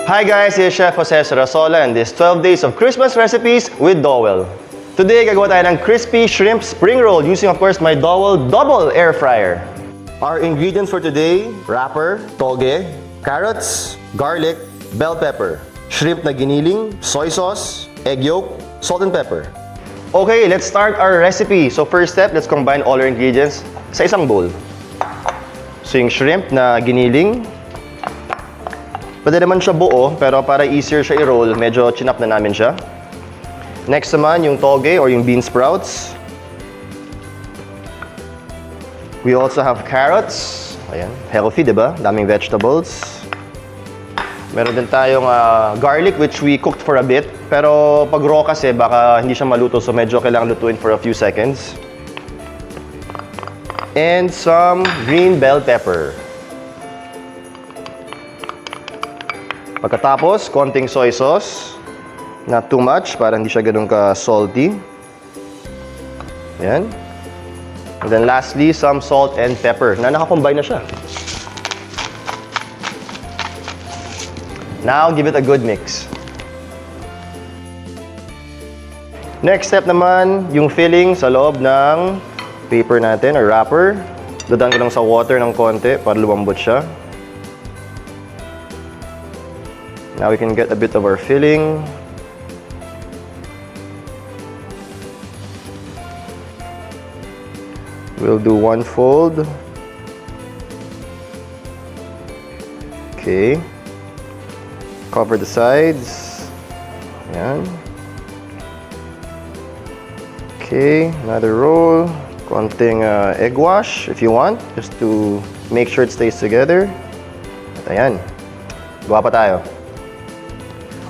Hi guys, this is Chef Jose Sarasola and this 12 days of Christmas recipes with Dowel. Today, gagawa tayo ng crispy shrimp spring roll using of course my Dowel double air fryer. Our ingredients for today, wrapper, toge, carrots, garlic, bell pepper, shrimp na giniling, soy sauce, egg yolk, salt and pepper. Okay, let's start our recipe. So first step, let's combine all our ingredients sa isang bowl. So yung shrimp na giniling, pwede naman siya buo, pero para easier siya i-roll, medyo chinap na namin siya. Next naman, yung toge or yung bean sprouts. We also have carrots. Ayan, healthy, di ba? Daming vegetables. Meron din tayong garlic, which we cooked for a bit. Pero pag raw kasi, baka hindi siya maluto, so medyo kailangan lutuin for a few seconds. And some green bell pepper. Pagkatapos, konting soy sauce. Not too much, para hindi siya ganun ka-salty. Ayan. And then lastly, some salt and pepper na nakakombine na siya. Now, give it a good mix. Next step naman, yung filling sa loob ng paper natin or wrapper. Dadaan ko lang sa water ng konti para lumambot siya. Now we can get a bit of our filling. We'll do one fold. Okay. Cover the sides. Ayan. Okay, another roll. Konting egg wash if you want, just to make sure it stays together. At ayan. Gawa pa tayo.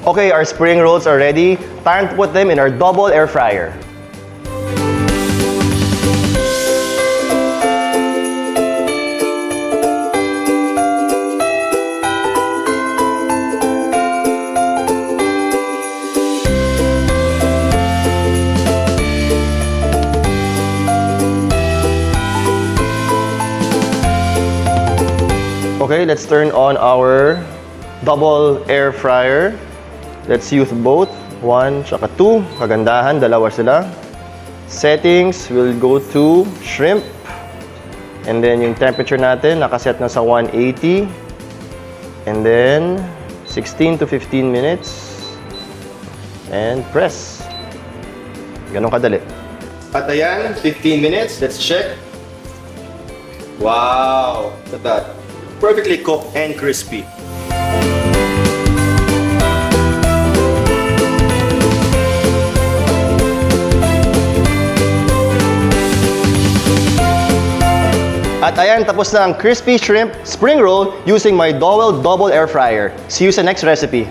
Okay, our spring rolls are ready. Time to put them in our double air fryer. Okay, let's turn on our double air fryer. Let's use both. 1 tsaka 2. Kagandahan, dalawa sila. Settings, we'll go to shrimp. And then yung temperature natin, nakaset na sa 180. And then, 16 to 15 minutes. And press. Ganun kadali. At ayan, 15 minutes. Let's check. Wow! Look at that. Perfectly cooked and crispy. At ayan, tapos na ang crispy shrimp spring roll using my Dowel double air fryer. See you sa next recipe.